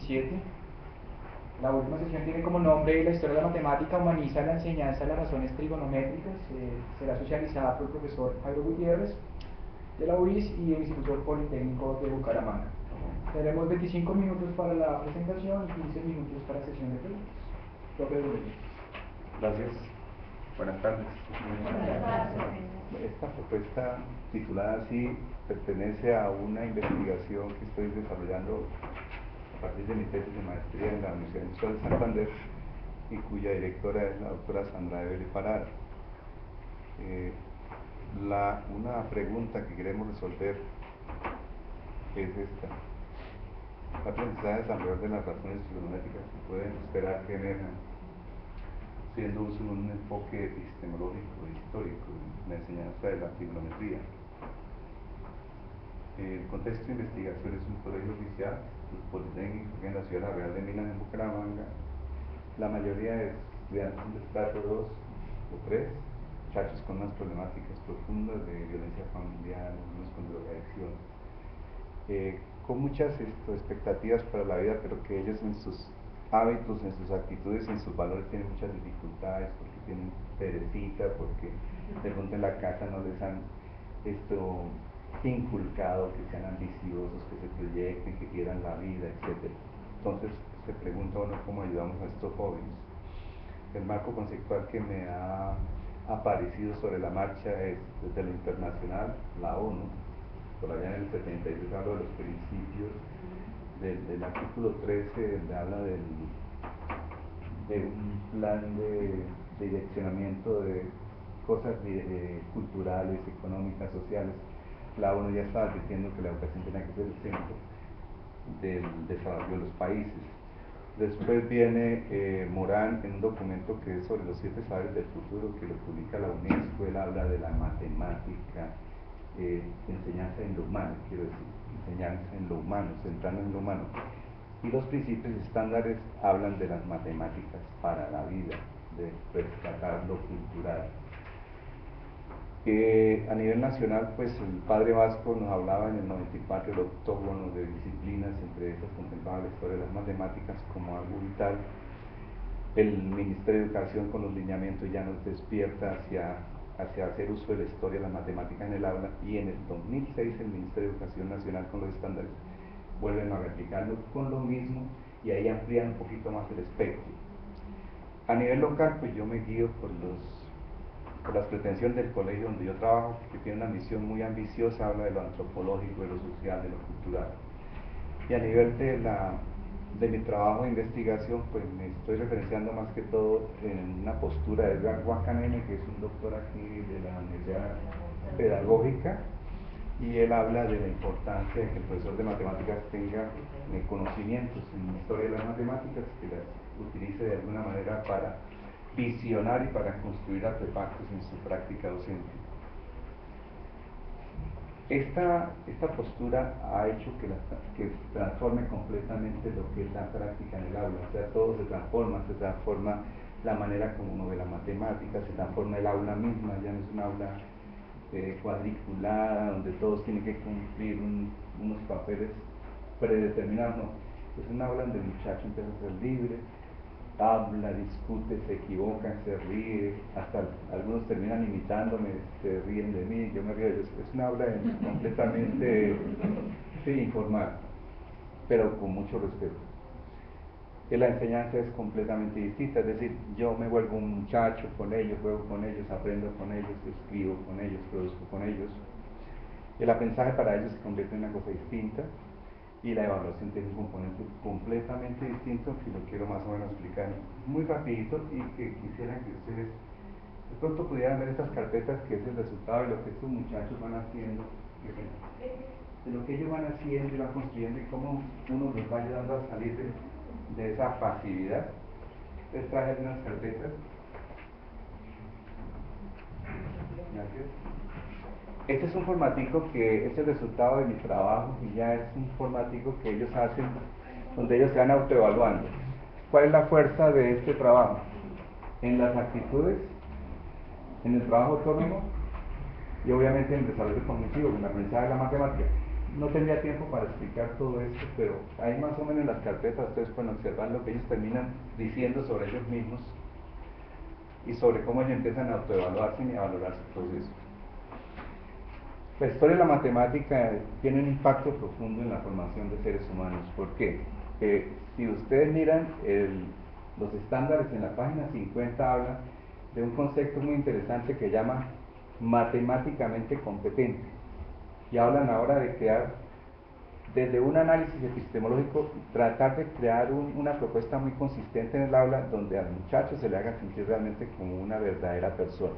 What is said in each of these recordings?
27. La última sesión tiene como nombre La historia de la matemática humaniza la enseñanza de las razones trigonométricas. Será socializada por el profesor Jairo Gutiérrez de la UIS y el Instituto Politécnico de Bucaramanga. Tendremos 25 minutos para la presentación y 15 minutos para la sesión de preguntas. Profe Rodríguez. Gracias. Buenas tardes. Buenas tardes. Esta propuesta titulada así pertenece a una investigación que estoy desarrollando a partir de mi tesis de maestría en la Universidad Industrial de Santander y cuya directora es la doctora Sandra Evelyn Farara. Una pregunta que queremos resolver es esta: ¿el aprendizaje alrededor de las razones trigonométricas se pueden esperar que emerjan siendo un enfoque epistemológico e histórico en la enseñanza de la trigonometría? El contexto de investigación es un colegio oficial, el Politécnico, en la ciudad real de Minas, en Bucaramanga. La mayoría de estudiantes de estrato 2 o 3, muchachos con unas problemáticas profundas de violencia familiar, algunos con drogadicción, con muchas expectativas para la vida, pero que ellos en sus hábitos, en sus actitudes, en sus valores tienen muchas dificultades, porque tienen perecita, porque de pronto en la casa no les han inculcado que sean ambiciosos, que se proyecten, que quieran la vida, etc. Entonces se pregunta uno cómo ayudamos a estos jóvenes. El marco conceptual que me ha aparecido sobre la marcha es desde lo internacional, la ONU, por allá en el 76 habla de los principios del artículo 13, donde habla de un plan de direccionamiento de cosas culturales, económicas, sociales. La ONU ya estaba diciendo que la educación tenía que ser el centro del desarrollo de los países. Después viene Morán en un documento que es sobre los 7 saberes del futuro, que lo publica la UNESCO. Él habla de la matemática, enseñanza en lo humano, quiero decir, enseñanza en lo humano, centrando en lo humano. Y los principios estándares hablan de las matemáticas para la vida, de rescatar lo cultural. A nivel nacional, pues el padre Vasco nos hablaba en el 94 del octógono de disciplinas, entre esas contemplaba la historia de las matemáticas como algo vital. El Ministerio de Educación, con los lineamientos, ya nos despierta hacia hacer uso de la historia de las matemáticas en el aula, y en el 2006 el Ministerio de Educación Nacional, con los estándares, vuelven a replicarlo con lo mismo, y ahí amplían un poquito más el espectro. A nivel local, pues yo me guío por las pretensiones del colegio donde yo trabajo, que tiene una misión muy ambiciosa, habla de lo antropológico, de lo social, de lo cultural. Y a nivel de mi trabajo de investigación, pues me estoy referenciando más que todo en una postura de Edgar Guacanene, que es un doctor aquí de la Universidad Pedagógica, y él habla de la importancia de que el profesor de matemáticas tenga conocimientos en historia de las matemáticas, que las utilice de alguna manera para visionar y para construir artefactos en su práctica docente. Esta postura ha hecho que transforme completamente lo que es la práctica en el aula. O sea, todo se transforma la manera como uno ve la matemática, se transforma el aula misma, ya no es un aula cuadriculada, donde todos tienen que cumplir unos papeles predeterminados, no. Es un aula donde el muchacho empieza a ser libre, habla, discute, se equivoca, se ríe, hasta algunos terminan imitándome, se ríen de mí, yo me río de ellos. Es una aula completamente informal, pero con mucho respeto. La enseñanza es completamente distinta, es decir, yo me vuelvo un muchacho con ellos, juego con ellos, aprendo con ellos, escribo con ellos, produzco con ellos. El aprendizaje para ellos se convierte en una cosa distinta, y la evaluación tiene un componente completamente distinto, que lo quiero más o menos explicar muy rapidito, y que quisiera que ustedes de pronto pudieran ver estas carpetas, que es el resultado de lo que estos muchachos van haciendo, de lo que ellos van haciendo y van construyendo, y cómo uno los va ayudando a salir de esa pasividad. Les traje unas carpetas. Gracias. Este es un formatico que es el resultado de mi trabajo, y ya es un formatico que ellos hacen, donde ellos se van autoevaluando. ¿Cuál es la fuerza de este trabajo? En las actitudes, en el trabajo autónomo, y obviamente en el desarrollo cognitivo, en el aprendizaje de la matemática. no tendría tiempo para explicar todo esto, pero ahí más o menos en las carpetas ustedes pueden observar lo que ellos terminan diciendo sobre ellos mismos y sobre cómo ellos empiezan a autoevaluarse y a valorar su proceso. La historia de la matemática tiene un impacto profundo en la formación de seres humanos. ¿Por qué? Si ustedes miran los estándares en la página 50 habla de un concepto muy interesante que llama matemáticamente competente, y hablan ahora de crear, desde un análisis epistemológico, tratar de crear una propuesta muy consistente en el aula donde al muchacho se le haga sentir realmente como una verdadera persona.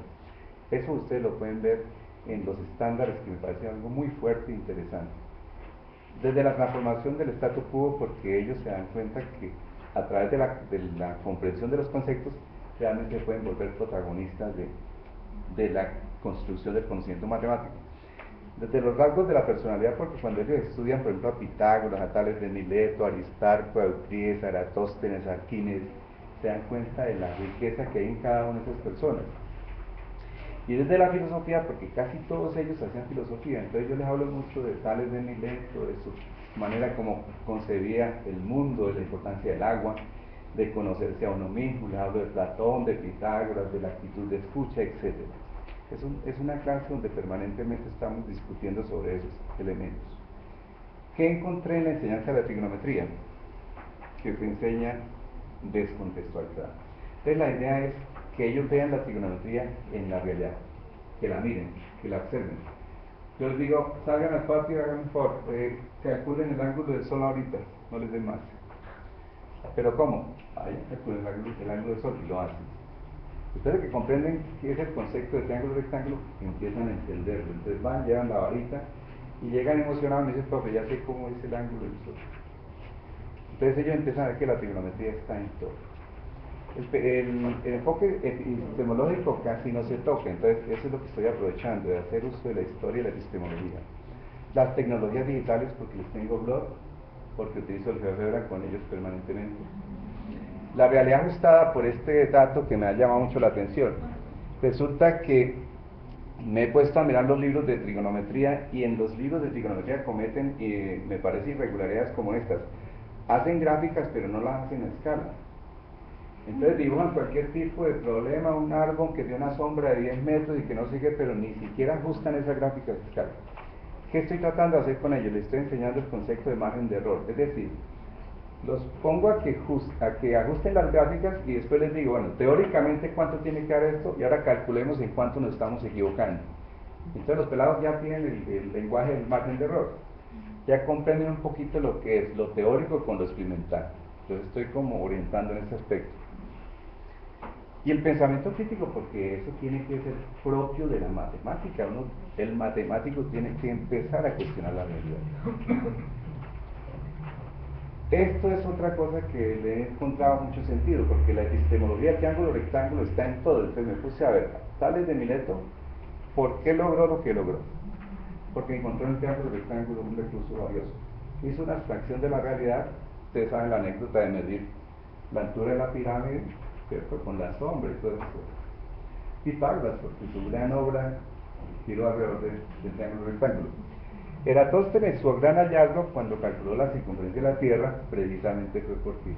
Eso ustedes lo pueden ver en los estándares, que me parece algo muy fuerte e interesante. Desde la transformación del statu quo, porque ellos se dan cuenta que a través de la comprensión de los conceptos realmente pueden volver protagonistas de la construcción del conocimiento matemático. Desde los rasgos de la personalidad, porque cuando ellos estudian, por ejemplo, a Pitágoras, a Tales de Mileto, a Aristarco, a Euclides, a Eratóstenes, a Arquímedes, se dan cuenta de la riqueza que hay en cada una de esas personas. Y desde la filosofía, porque casi todos ellos hacían filosofía, entonces yo les hablo mucho de Tales de Mileto, de su manera como concebía el mundo, de la importancia del agua, de conocerse a uno mismo, les hablo de Platón, de Pitágoras, de la actitud de escucha, etc. Es una clase donde permanentemente estamos discutiendo sobre esos elementos. ¿Qué encontré en la enseñanza de la trigonometría? Que se enseña descontextualizada. Entonces la idea es que ellos vean la trigonometría en la realidad, que la miren, que la observen. Yo les digo, salgan al patio y hagan un favor, calculen el ángulo del sol ahorita, no les den más. ¿Pero cómo? Ahí calculen el ángulo del sol y lo hacen. Ustedes que comprenden qué es el concepto de triángulo rectángulo, empiezan a entenderlo. Entonces van, llevan la varita y llegan emocionados y me dicen, profe, ya sé cómo es el ángulo del sol. Entonces ellos empiezan a ver que la trigonometría está en todo. El enfoque epistemológico casi no se toca, entonces eso es lo que estoy aprovechando, de hacer uso de la historia y la epistemología. Las tecnologías digitales, porque les tengo blog, porque utilizo el GeoGebra con ellos permanentemente. La realidad ajustada, por este dato que me ha llamado mucho la atención. Resulta que me he puesto a mirar los libros de trigonometría, y en los libros de trigonometría cometen, me parece, irregularidades como estas. Hacen gráficas pero no las hacen a escala. Entonces dibujan cualquier tipo de problema, un árbol que tiene una sombra de 10 metros y que no sigue, pero ni siquiera ajustan esa gráfica a escala. ¿Qué estoy tratando de hacer con ellos? Les estoy enseñando el concepto de margen de error. Es decir, los pongo a que ajusten las gráficas y después les digo, bueno, teóricamente cuánto tiene que dar esto, y ahora calculemos en cuánto nos estamos equivocando. Entonces los pelados ya tienen el lenguaje del margen de error, ya comprenden un poquito lo que es lo teórico con lo experimental. Entonces estoy como orientando en ese aspecto. Y el pensamiento crítico, porque eso tiene que ser propio de la matemática. El matemático tiene que empezar a cuestionar la realidad. Esto es otra cosa que le he encontrado mucho sentido, porque la epistemología del triángulo rectángulo está en todo. Entonces me puse a ver, Tales de Mileto, ¿por qué logró lo que logró? Porque encontró en el triángulo rectángulo un recurso valioso. Hizo una abstracción de la realidad. Ustedes saben la anécdota de medir la altura de la pirámide, ¿cierto?, con la sombra y todo eso. Pitágoras, porque su gran obra giró alrededor del triángulo rectángulo. Eratóstenes, su gran hallazgo cuando calculó la circunferencia de la Tierra, precisamente fue porque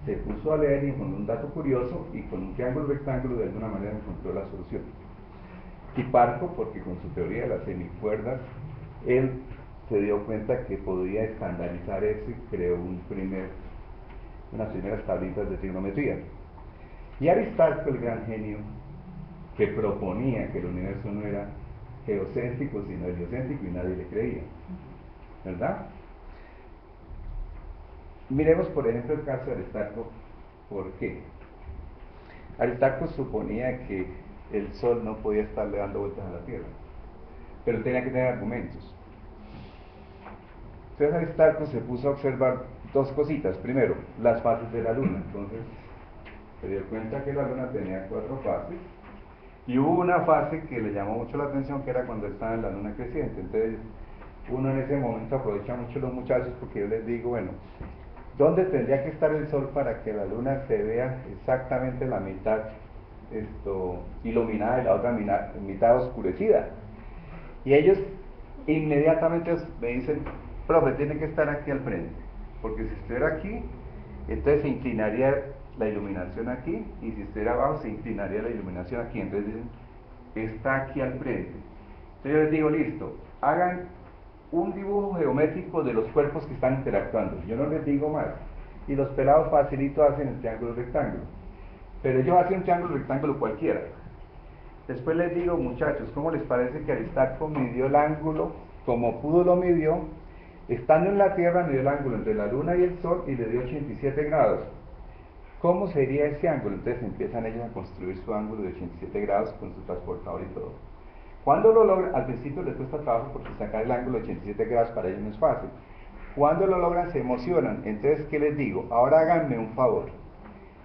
se puso a leer y con un dato curioso, y con un triángulo rectángulo de alguna manera encontró la solución. Hiparco, porque con su teoría de las semicuerdas, él se dio cuenta que podía estandarizar eso y creó unas primeras tablitas de trigonometría. Y Aristarco, el gran genio, que proponía que el universo no era geocéntrico sino heliocéntrico, y nadie le creía, ¿verdad? Miremos por ejemplo el caso de Aristarco. ¿Por qué? Aristarco suponía que el Sol no podía estarle dando vueltas a la Tierra, pero tenía que tener argumentos. Entonces Aristarco se puso a observar dos cositas. Primero, las fases de la Luna. Entonces se dio cuenta que la Luna tenía 4 fases, y hubo una fase que le llamó mucho la atención, que era cuando estaba en la Luna creciente. Entonces uno en ese momento aprovecha mucho los muchachos, porque yo les digo, bueno, ¿dónde tendría que estar el Sol para que la Luna se vea exactamente la mitad iluminada y la otra mitad oscurecida? Y ellos inmediatamente me dicen, profe, tiene que estar aquí al frente, porque si estuviera aquí, entonces se inclinaría la iluminación aquí, y si estuviera abajo se inclinaría la iluminación aquí. Entonces dicen, está aquí al frente. Entonces yo les digo, listo, hagan un dibujo geométrico de los cuerpos que están interactuando. Yo no les digo más. Y los pelados facilito hacen el triángulo rectángulo. Pero ellos hacen un triángulo rectángulo cualquiera. Después les digo, muchachos, ¿cómo les parece que Aristarco midió el ángulo? Como pudo lo midió. Estando en la Tierra midió el ángulo entre la Luna y el Sol y le dio 87 grados. ¿Cómo sería ese ángulo? Entonces empiezan ellos a construir su ángulo de 87 grados con su transportador y todo. Cuando lo logran, al principio les cuesta trabajo porque sacar el ángulo de 87 grados para ellos no es fácil. Cuando lo logran se emocionan. Entonces, ¿qué les digo? Ahora háganme un favor.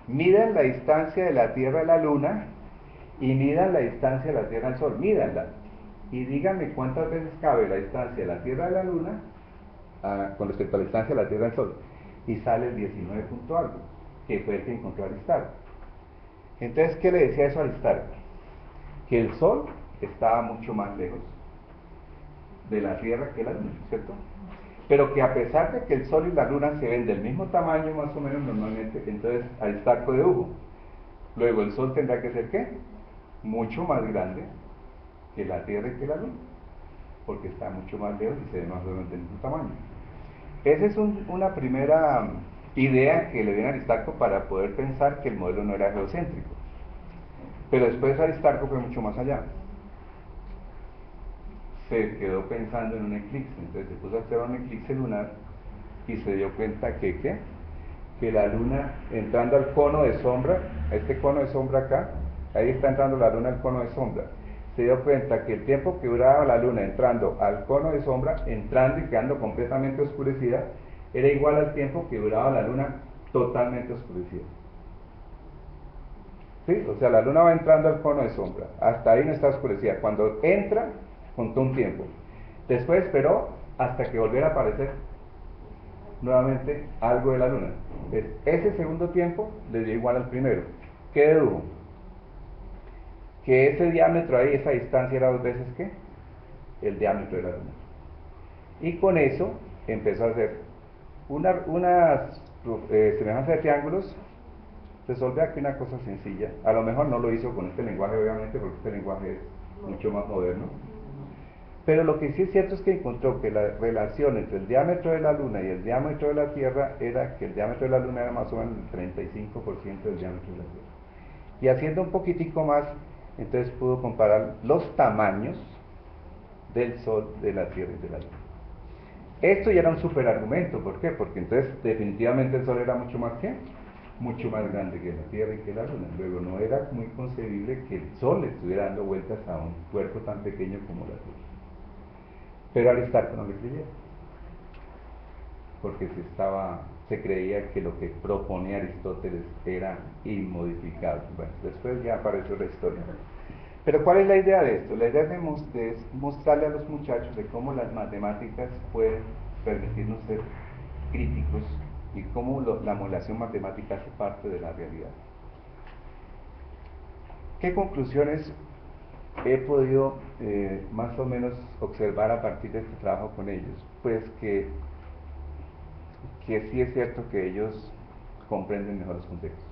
Midan la distancia de la Tierra a la Luna y midan la distancia de la Tierra al Sol. Mídanla. Y díganme cuántas veces cabe la distancia de la Tierra a la Luna con respecto a la distancia de la Tierra al Sol. Y sale el 19 punto algo, que fue el que encontró Aristarco. Entonces, ¿qué le decía eso a Aristarco? Que el Sol estaba mucho más lejos de la Tierra que la Luna, ¿cierto? Pero que a pesar de que el Sol y la Luna se ven del mismo tamaño más o menos normalmente, entonces Aristarco dedujo. Luego el Sol tendrá que ser ¿qué? Mucho más grande que la Tierra y que la Luna, porque está mucho más lejos y se ve más o menos del mismo tamaño. Esa es una primera idea que le viene a Aristarco para poder pensar que el modelo no era geocéntrico. Pero después Aristarco fue mucho más allá. Se quedó pensando en un eclipse, entonces se puso a observar un eclipse lunar y se dio cuenta que la luna entrando al cono de sombra, a este cono de sombra acá, ahí está entrando la luna al cono de sombra. Se dio cuenta que el tiempo que duraba la luna entrando al cono de sombra, entrando y quedando completamente oscurecida, era igual al tiempo que duraba la luna totalmente oscurecida. ¿Sí? O sea, la luna va entrando al cono de sombra, hasta ahí no está oscurecida. Cuando entra, contó un tiempo. Después esperó hasta que volviera a aparecer nuevamente algo de la luna. Entonces, ese segundo tiempo le dio igual al primero. ¿Qué dedujo? Que ese diámetro ahí, esa distancia era 2 veces ¿qué? El diámetro de la luna. Y con eso empezó a hacer unas semejanzas de triángulos. Resolve aquí una cosa sencilla. A lo mejor no lo hizo con este lenguaje, obviamente, porque este lenguaje es mucho más moderno. Pero lo que sí es cierto es que encontró que la relación entre el diámetro de la Luna y el diámetro de la Tierra era que el diámetro de la Luna era más o menos el 35% del diámetro de la Tierra. Y haciendo un poquitico más, entonces pudo comparar los tamaños del Sol, de la Tierra y de la Luna. Esto ya era un superargumento. ¿Por qué? Porque entonces definitivamente el Sol era mucho más grande que la Tierra y que la Luna. Luego no era muy concebible que el Sol le estuviera dando vueltas a un cuerpo tan pequeño como la Tierra. Pero Aristarco no le creyó, porque se creía que lo que proponía Aristóteles era inmodificable. Bueno, después ya apareció la historia. Pero ¿cuál es la idea de esto? La idea es mostrarle a los muchachos de cómo las matemáticas pueden permitirnos ser críticos y cómo la modelación matemática hace parte de la realidad. ¿Qué conclusiones he podido más o menos observar a partir de este trabajo con ellos? Pues que sí es cierto que ellos comprenden mejor los conceptos.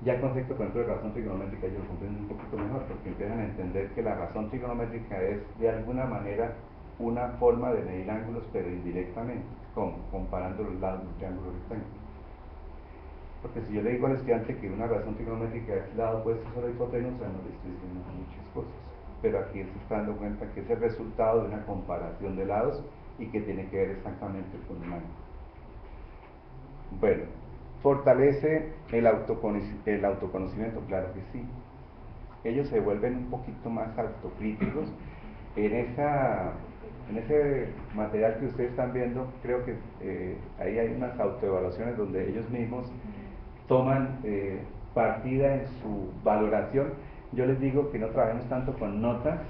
Ya el concepto, por ejemplo, de razón trigonométrica ellos lo comprenden un poquito mejor, porque empiezan a entender que la razón trigonométrica es de alguna manera una forma de medir ángulos, pero indirectamente, comparando los lados de un triángulo rectángulo. Porque si yo le digo al estudiante que una razón trigonométrica es lado opuesto sobre hipotenusa, no le estoy diciendo muchas cosas. Pero aquí él se está dando cuenta que es el resultado de una comparación de lados y que tiene que ver exactamente con un ángulo. Bueno, ¿fortalece el autoconocimiento? Claro que sí. Ellos se vuelven un poquito más autocríticos. En ese material que ustedes están viendo, creo que ahí hay unas autoevaluaciones donde ellos mismos toman partida en su valoración. Yo les digo que no trabajemos tanto con notas.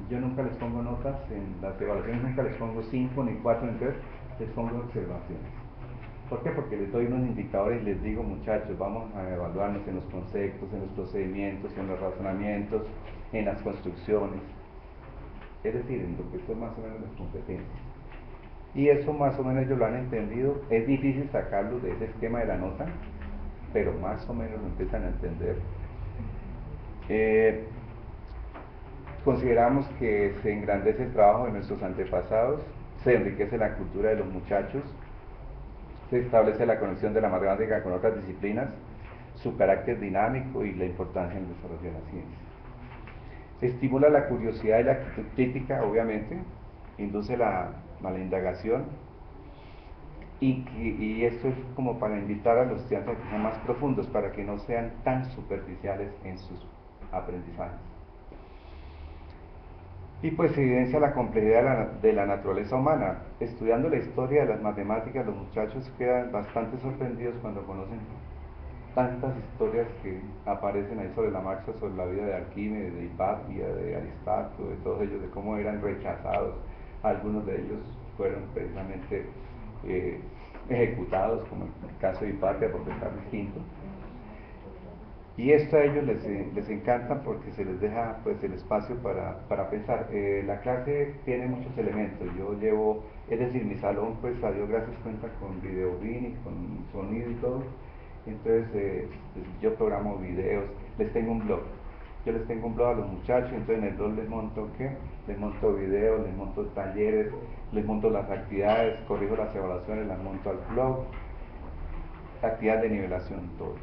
Yo nunca les pongo notas, en las evaluaciones nunca les pongo 5 ni 4 ni 3, les pongo observaciones. ¿Por qué? Porque les doy unos indicadores y les digo, muchachos, vamos a evaluarnos en los conceptos, en los procedimientos, en los razonamientos, en las construcciones, es decir, en lo que son más o menos las competencias. Y eso más o menos ellos lo han entendido. Es difícil sacarlo de ese esquema de la nota, pero más o menos lo empiezan a entender. Consideramos que se engrandece el trabajo de nuestros antepasados, se enriquece la cultura de los muchachos, se establece la conexión de la matemática con otras disciplinas, su carácter dinámico y la importancia en el desarrollo de la ciencia. Estimula la curiosidad y la actitud crítica, obviamente, induce a la indagación, y esto es como para invitar a los estudiantes a que sean más profundos, para que no sean tan superficiales en sus aprendizajes. Y pues se evidencia la complejidad de la naturaleza humana. Estudiando la historia de las matemáticas, los muchachos quedan bastante sorprendidos cuando conocen tantas historias que aparecen ahí sobre la marcha, sobre la vida de Arquímedes, de Hipatia, de Aristarco, de todos ellos, de cómo eran rechazados. Algunos de ellos fueron precisamente ejecutados, como en el caso de Hipatia, por pensar distinto. Y esto a ellos les encanta porque se les deja pues el espacio para pensar. La clase tiene muchos elementos. Yo llevo, es decir, mi salón pues a Dios gracias cuenta con video y con sonido y todo. Entonces yo programo videos, les tengo un blog. Yo les tengo un blog a los muchachos, entonces en el blog les monto ¿qué? Les monto videos, les monto talleres, les monto las actividades, corrijo las evaluaciones, las monto al blog, actividades de nivelación, todo.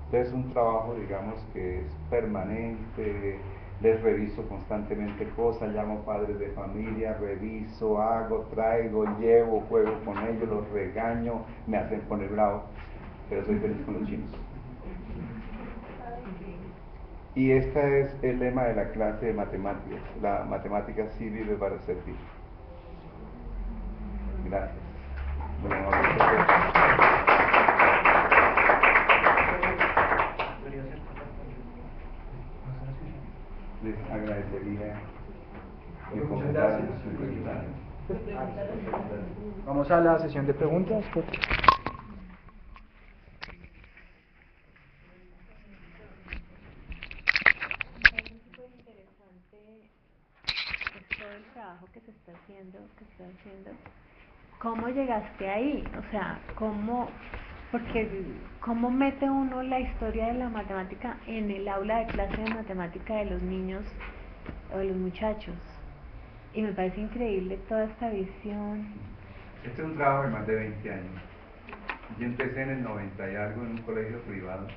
Entonces es un trabajo, digamos, que es permanente, les reviso constantemente cosas, llamo padres de familia, reviso, hago, traigo, llevo, juego con ellos, los regaño, me hacen poner bravo, pero soy feliz con los chinos. Y este es el lema de la clase de matemáticas. La matemática sí vive para servir. Gracias. Muy amable. Les agradecería mi Muchas comentario. gracias. Vamos a la sesión de preguntas. Todo el trabajo que se está haciendo, ¿cómo llegaste ahí? O sea, porque ¿cómo mete uno la historia de la matemática en el aula de clase de matemática de los niños o de los muchachos? Y me parece increíble toda esta visión. Este es un trabajo de más de 20 años. Yo empecé en el 90 y algo en un colegio privado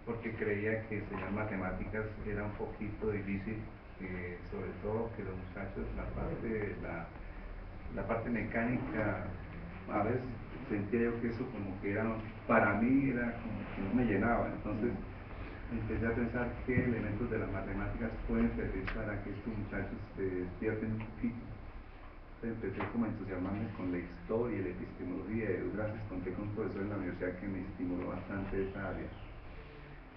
porque creía que enseñar matemáticas era un poquito difícil, sobre todo que los muchachos la parte mecánica, a veces sentía yo que eso como que era, para mí era como que no me llenaba. Entonces empecé a pensar qué elementos de las matemáticas pueden servir para que estos muchachos se despierten un poquito. Empecé como a entusiasmarme con la historia y la epistemología, y gracias conté con un profesor en la universidad que me estimuló bastante esa área.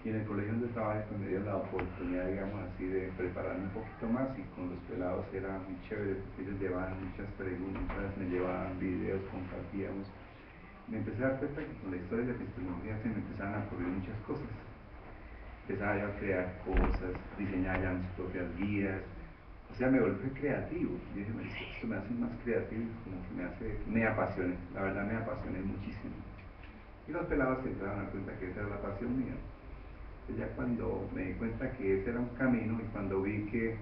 Y en el colegio donde trabajé pues me dio la oportunidad, digamos así, de prepararme un poquito más, y con los pelados era muy chévere porque ellos llevaban muchas preguntas, me llevaban videos, compartíamos. Me empecé a dar cuenta que con la historia de la epistemología se me empezaban a ocurrir muchas cosas. Empezaba yo a crear cosas, diseñar ya mis propias guías. O sea, me volví creativo. Yo dije, esto me hace más creativo, como que me apasioné, la verdad me apasioné muchísimo. Y los pelados se empezaron a dar cuenta que esa era la pasión mía. Ya cuando me di cuenta que ese era un camino, y cuando vi que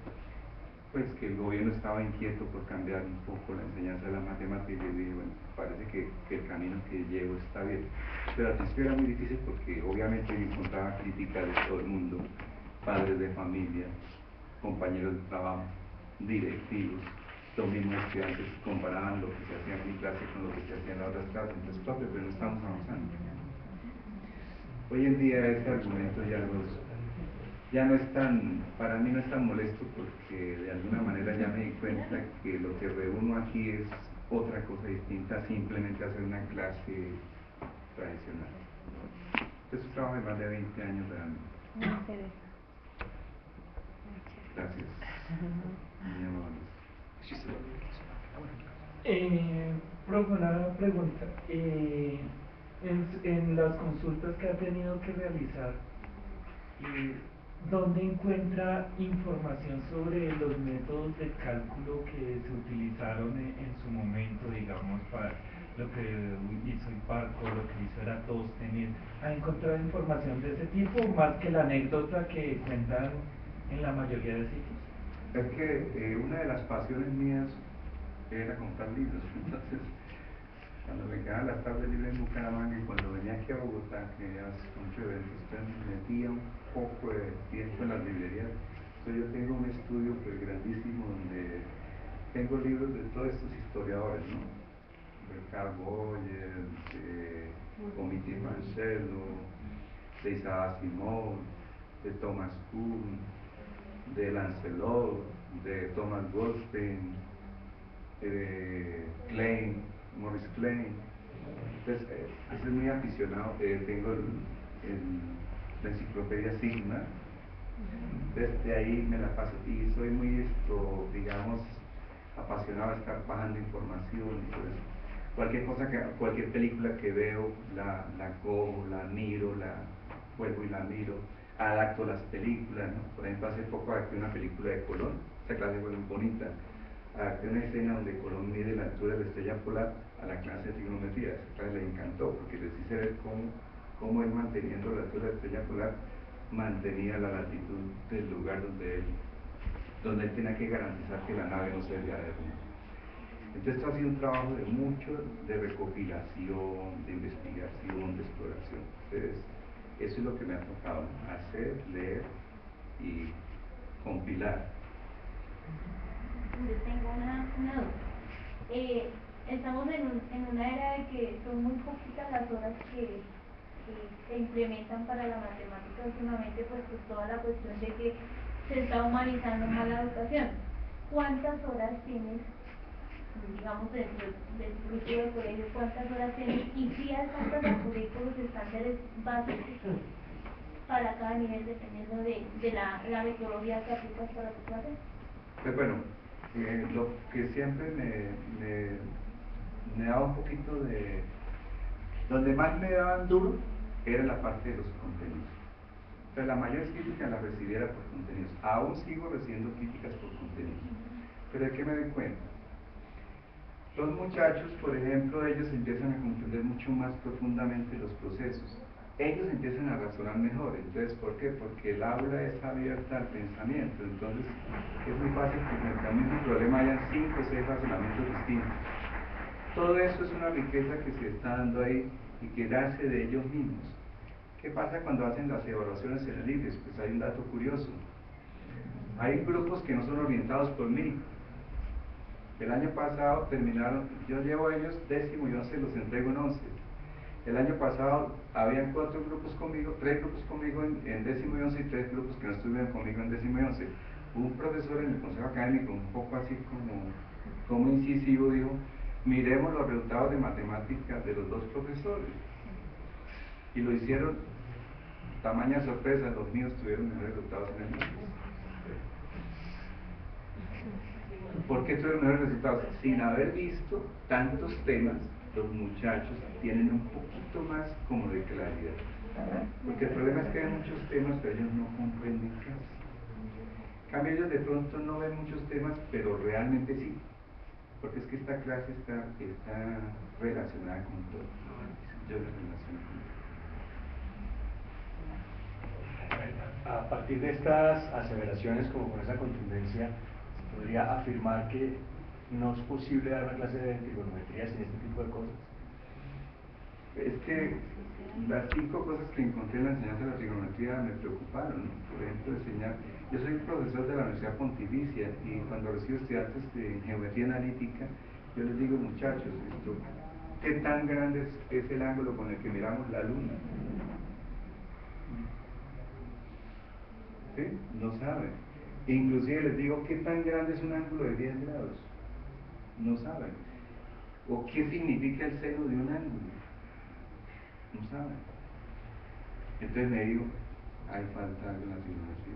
el gobierno estaba inquieto por cambiar un poco la enseñanza de la matemática, y dije, bueno, parece que el camino que llevo está bien. Pero al principio era muy difícil porque obviamente yo encontraba críticas de todo el mundo, padres de familia, compañeros de trabajo, directivos, los mismos estudiantes comparaban lo que se hacía en mi clase con lo que se hacía en las otras clases. Entonces, profe, pero no estamos avanzando. Hoy en día ese argumento ya no es tan, para mí no es tan molesto, porque de alguna manera ya me di cuenta que lo que reúno aquí es otra cosa distinta a simplemente hacer una clase tradicional. Es un trabajo de más de 20 años realmente. Me interesa. Gracias. Muy amable. Profe, una pregunta. En las consultas que ha tenido que realizar, ¿dónde encuentra información sobre los métodos de cálculo que se utilizaron en su momento, digamos, para lo que hizo Hiparco, lo que hizo Eratóstenes? ¿Ha encontrado información de ese tipo, más que la anécdota que cuentan en la mayoría de sitios? Es que una de las pasiones mías era comprar libros, entonces cuando me quedaban las tardes libres en Bucaramanga y cuando venía aquí a Bogotá, que ya muchos eventos, entonces me metía un poco de tiempo en las librerías. Entonces yo tengo un estudio pues grandísimo donde tengo libros de todos estos historiadores, ¿no? De Carl Boyer, de Omití Marcelo, de Isaac Asimov, de Thomas Kuhn, de Lancelot, de Thomas Goldstein, Klein, Maurice Klein. Entonces, ese es muy aficionado. Tengo la enciclopedia Sigma. Desde ahí me la paso y soy muy, digamos, apasionado de estar bajando información y todo eso. Cualquier película que veo, la cojo, la miro, la vuelvo y la miro, adapto las películas, ¿no? Por ejemplo, hace poco adapté una película de Colón, esa clase fue muy bonita. Adapté una escena donde Colón mide la altura de la estrella polar a la clase de trigonometría. Esa clase le encantó porque les hice ver cómo él, manteniendo la altura de la estrella polar, mantenía la latitud del lugar donde él tenía que garantizar que la nave no se desviara de rumbo. Entonces esto ha sido un trabajo de mucho, de recopilación, de investigación, de exploración. Entonces, eso es lo que me ha tocado, ¿no? Hacer, leer y compilar. Yo tengo una duda. Estamos en una era de que son muy poquitas las horas que se implementan para la matemática últimamente, pues toda la cuestión de que se está humanizando más la educación. ¿Cuántas horas tienes, digamos, dentro del currículo de colegio? ¿Cuántas horas tienes? Y si alcanzas a cubrir con los estándares básicos para cada nivel, dependiendo de la metodología que aplicas para tu clase? Pues bueno, lo que siempre me daba un poquito de... Donde más me daban duro era la parte de los contenidos. Entonces la mayor crítica la recibiera por contenidos. Aún sigo recibiendo críticas por contenidos. Pero ¿de qué me doy cuenta? Los muchachos, por ejemplo, ellos empiezan a comprender mucho más profundamente los procesos. Ellos empiezan a razonar mejor. Entonces, ¿por qué? Porque el aula es abierta al pensamiento. Entonces, es muy fácil que frente al mismo problema hayan 5 o 6 razonamientos distintos. Todo eso es una riqueza que se está dando ahí y que nace de ellos mismos. ¿Qué pasa cuando hacen las evaluaciones en el IBES? Pues hay un dato curioso. Hay grupos que no son orientados por mí. El año pasado terminaron, yo llevo a ellos 10º y 11, los entrego en 11. El año pasado habían 4 grupos conmigo, 3 grupos conmigo en 10º y 11 y 3 grupos que no estuvieron conmigo en 10º y 11. Un profesor en el consejo académico, un poco así como incisivo, dijo: miremos los resultados de matemáticas de los 2 profesores. Y lo hicieron, tamaña sorpresa, los míos tuvieron mejores resultados en el IBES. ¿Por qué tuvieron mejores resultados? Sin haber visto tantos temas, los muchachos tienen un poquito más como de claridad. Porque el problema es que hay muchos temas, pero ellos no comprenden casi. En cambio, ellos de pronto no ven muchos temas, pero realmente sí. Porque es que esta clase está relacionada con todo. Yo la relaciono con todo. A partir de estas aseveraciones, como con esa contundencia, ¿se podría afirmar que no es posible dar una clase de trigonometría sin este tipo de cosas? Es que las 5 cosas que encontré en la enseñanza de la trigonometría me preocuparon, ¿no? Por ejemplo, yo soy profesor de la Universidad Pontificia y cuando recibo estudiantes de geometría analítica, yo les digo: muchachos, ¿qué tan grande es el ángulo con el que miramos la luna? ¿Sí? No saben. Inclusive les digo: ¿qué tan grande es un ángulo de 10 grados? No saben. ¿O qué significa el seno de un ángulo? No saben. Entonces me digo: hay falta algo en la trigonometría.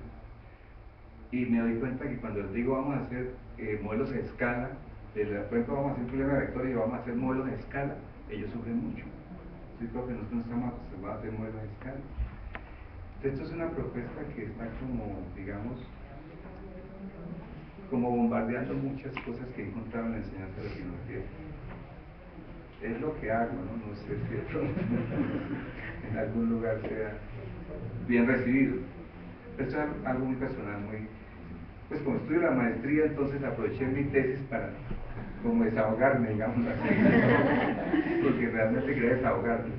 Y me doy cuenta que cuando les digo vamos a hacer modelos a escala, por ejemplo vamos a hacer un problema de vectores y vamos a hacer modelos a escala, ellos sufren mucho. Sí, porque nosotros no estamos acostumbrados a hacer modelos a escala. Esto es una propuesta que está como, digamos, como bombardeando muchas cosas que he encontrado en la enseñanza de la trigonometría. Es lo que hago, ¿no? No sé si de pronto en algún lugar sea bien recibido. Esto es algo muy personal, muy... Pues como estudio la maestría, entonces aproveché mi tesis para como desahogarme, digamos así, porque realmente quería desahogarme.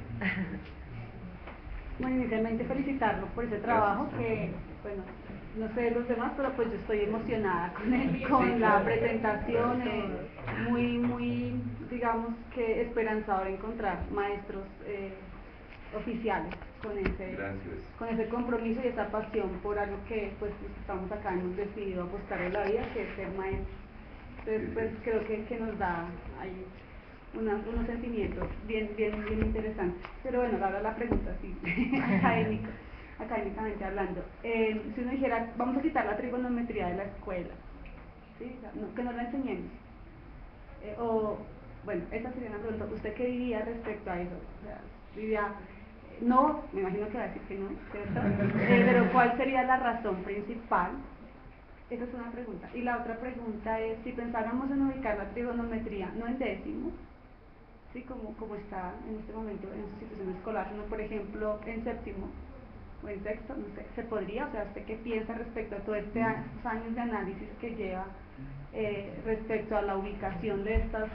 Bueno, inicialmente felicitarlo por ese trabajo que, bueno, no sé de los demás, pero pues yo estoy emocionada con él, con la presentación, muy, digamos que esperanzador encontrar maestros oficiales con ese compromiso y esa pasión por algo que pues los que estamos acá hemos decidido apostar en la vida, que es ser maestros. Entonces pues creo que nos da ahí unos sentimientos bien interesantes. Pero bueno, ahora la pregunta, sí, académicamente hablando. Si uno dijera, vamos a quitar la trigonometría de la escuela, ¿sí? O sea, que no la enseñemos. O, bueno, esa sería una pregunta. ¿Usted qué diría respecto a eso? O sea, diría, no, me imagino que va a decir que no, ¿cierto? Pero ¿cuál sería la razón principal? Esa es una pregunta. Y la otra pregunta es, si pensáramos en ubicar la trigonometría, no en décimo, ¿sí? como está en este momento en su situación escolar, sino por ejemplo en séptimo o en sexto, no sé, ¿se podría? O sea, ¿usted qué piensa respecto a todos estos años de análisis que lleva respecto a la ubicación de estas,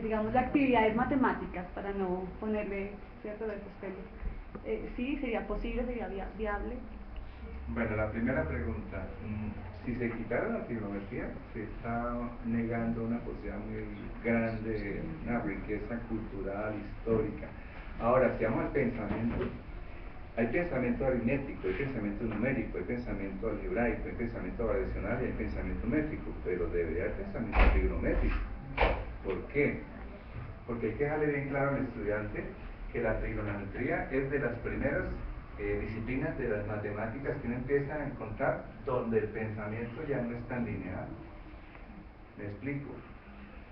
digamos, de actividades matemáticas, para no ponerle cierto de esos temas? ¿Sí? ¿Sería posible? ¿Sería viable? Bueno, la primera pregunta, si se quitara la trigonometría, se está negando una posibilidad muy grande, una riqueza cultural, histórica. Ahora, si vamos al pensamiento, hay pensamiento aritmético, hay pensamiento numérico, hay pensamiento algebraico, hay pensamiento variacional y hay pensamiento métrico, pero debería haber pensamiento trigonométrico. ¿Por qué? Porque hay que dejarle bien claro al estudiante que la trigonometría es de las primeras disciplinas de las matemáticas que uno empieza a encontrar donde el pensamiento ya no es tan lineal. Me explico.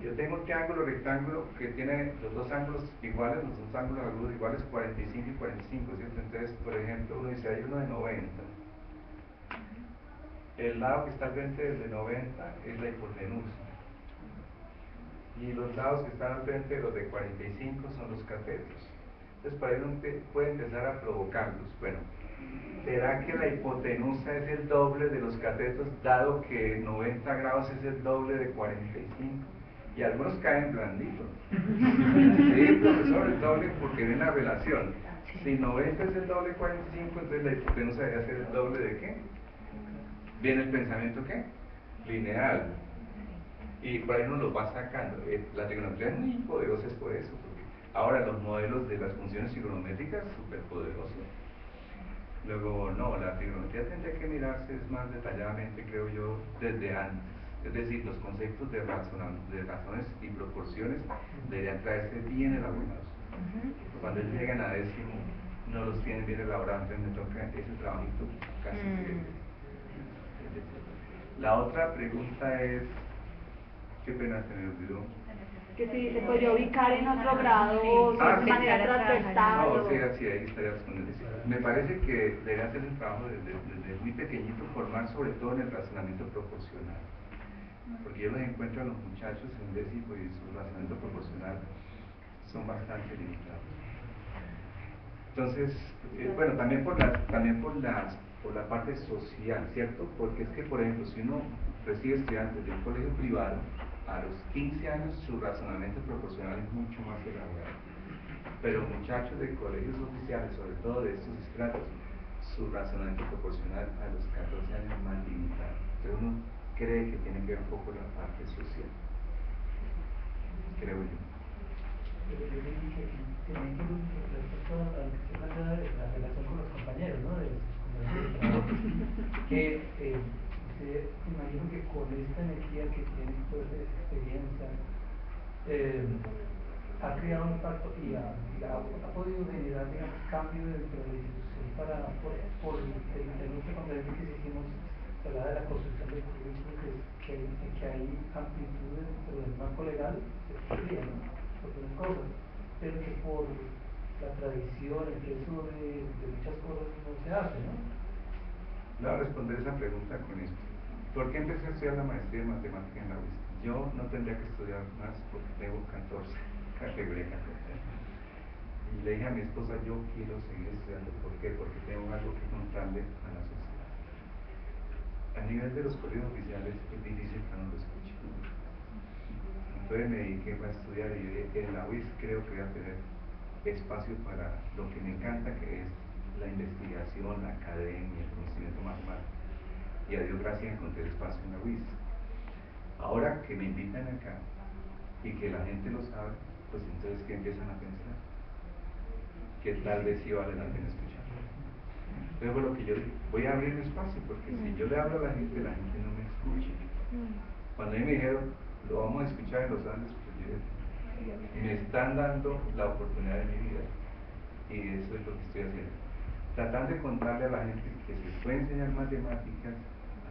Yo tengo un triángulo rectángulo que tiene los dos ángulos iguales, los dos ángulos agudos iguales, 45 y 45, ¿cierto? Entonces, por ejemplo, uno dice, hay uno de 90. El lado que está al frente del de 90 es la hipotenusa. Y los lados que están al frente de los de 45 son los catetos. Entonces, para uno puede empezar a provocarlos. Bueno, ¿será que la hipotenusa es el doble de los catetos, dado que 90 grados es el doble de 45? Y algunos caen blanditos. Sí, profesor, el doble, porque viene la relación. Si 90 es el doble de 45, entonces la hipotenusa debería ser el doble de ¿qué? Viene el pensamiento ¿qué? Lineal. Y por ahí uno los va sacando. La trigonometría es muy poderosa, es por eso. Ahora los modelos de las funciones trigonométricas súper poderosos. Luego, no, la trigonometría tendría que mirarse más detalladamente, creo yo, desde antes. Es decir, los conceptos de razones y proporciones deberían traerse bien elaborados. Cuando ellos llegan a décimo, no los tienen bien elaborados, entonces me toca ese trabajito casi que... La otra pregunta es, qué pena se me olvidó. Que si se podría ubicar en otro grado o de manera transversal. No, sí, así, ahí estaría respondiendo. Me parece que debería hacer el trabajo desde muy pequeñito, formar sobre todo en el razonamiento proporcional. Porque yo los encuentro a los muchachos en décimo y su razonamiento proporcional son bastante limitados. Entonces, bueno, también por la parte social, ¿cierto? Porque es que, por ejemplo, si uno recibe estudiantes de un colegio privado, a los 15 años su razonamiento proporcional es mucho más elaborado. Pero muchachos de colegios oficiales, sobre todo de estos estratos, su razonamiento proporcional a los 14 años es más limitado. Entonces uno cree que tiene que ver un poco la parte social. Creo yo. Pero yo diría que también con respecto a lo que se trata de la relación con los compañeros, ¿no? De sus compañeros de trabajo, que imagino que con esta energía que tiene toda esa experiencia, ha creado un impacto y ha podido generar, digamos, cambio dentro de la institución por el último conferencia que hicimos, se hablaba de la construcción del currículo, que hay amplitud dentro del marco legal, se podría, ¿no? Otras cosas, pero que por la tradición, el peso de muchas cosas no se hace, ¿no? Le voy a responder esa pregunta con esto. ¿Por qué empecé a estudiar la maestría en matemática en la UIS? Yo no tendría que estudiar más porque tengo 14, categoría 14. Y le dije a mi esposa, yo quiero seguir estudiando. ¿Por qué? Porque tengo algo que contarle a la sociedad. A nivel de los colegios oficiales es difícil que no lo escuchen. Entonces me dediqué a estudiar y en la UIS creo que voy a tener espacio para lo que me encanta, que es la investigación, la academia, el conocimiento matemático. Y a Dios gracias encontré espacio en la UIS. Ahora que me invitan acá y que la gente lo sabe, pues entonces ¿qué empiezan a pensar? Que tal vez sí vale la pena escuchar. Luego lo que yo digo, voy a abrir un espacio, porque si yo le hablo a la gente no me escucha. Cuando a mí me dijeron, lo vamos a escuchar en los Andes, pues yo dije, me están dando la oportunidad de mi vida. Y eso es lo que estoy haciendo. Tratando de contarle a la gente que se puede enseñar matemáticas,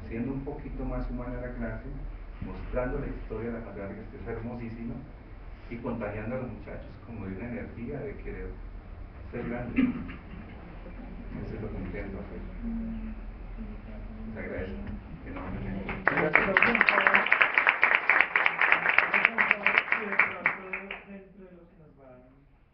haciendo un poquito más humana la clase, mostrando la historia de las matemáticas, que es hermosísima, y contagiando a los muchachos como de una energía de querer ser grande. Eso es lo que intento hacer. Les agradezco enormemente. Dentro de lo que nos van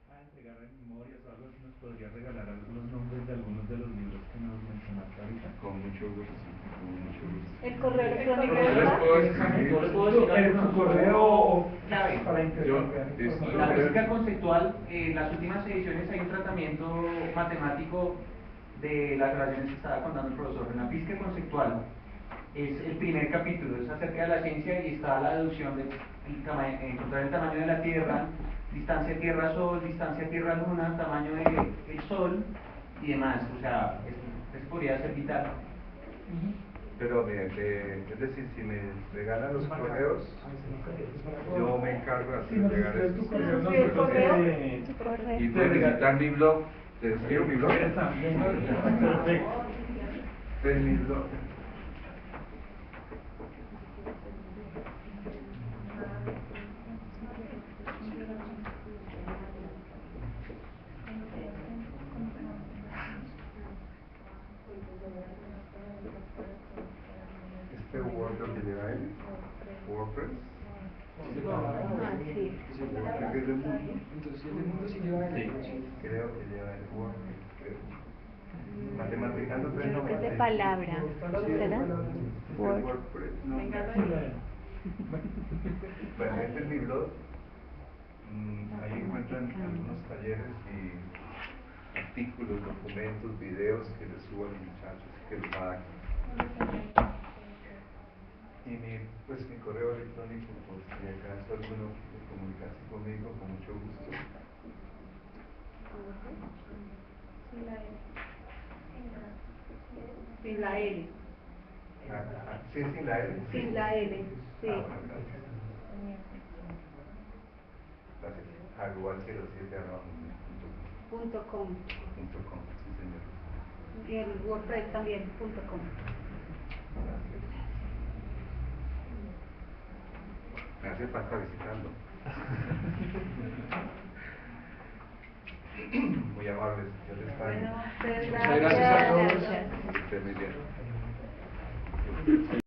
a entregar en memorias o algo así, ¿nos podría regalar algunos nombres de algunos de los libros que nos mencionaste ahorita? Con mucho gusto, con mucho gusto. El correo electrónico. Yo les puedo decir Su correo clave para intercambiar En la física conceptual, en las últimas ediciones hay un tratamiento matemático de las relaciones que estaba contando el profesor. En la física conceptual es el primer capítulo, es acerca de la ciencia y está la deducción de encontrar el tamaño de la Tierra, distancia Tierra-Sol, distancia Tierra-Luna, tamaño del Sol y demás. O sea, eso podría ser vital. Pero es decir, si me regalan los correos, yo me encargo de hacer llegar esos y pueden visitar mi blog. ¿Te escribo mi blog? En mi blog. Este Word lo que lleva él, WordPress. Sí. Creo que es del mundo. Entonces, el mundo sí lleva Sí, creo que lleva el WordPress, creo. Matematicando Yo creo que es de palabra. ¿Será? Word. WordPress, no. Venga, Bueno, este es mi blog. Ahí encuentran algunos talleres y artículos, documentos, videos que les subo a los muchachos que los hagan. Y mi correo electrónico, por si acaso alguno quiere comunicarse conmigo, con mucho gusto. Sin la L. ¿Sí, sin la L? Sin la L, sí. Bueno, gracias. Gracias. .com. .com, sí señor. Y el WordPress también, .com. Gracias. Me hace falta visitarlo. Muy amables, Dios les pague. Bueno, Muchas gracias a todos. Gracias. Que estén muy bien.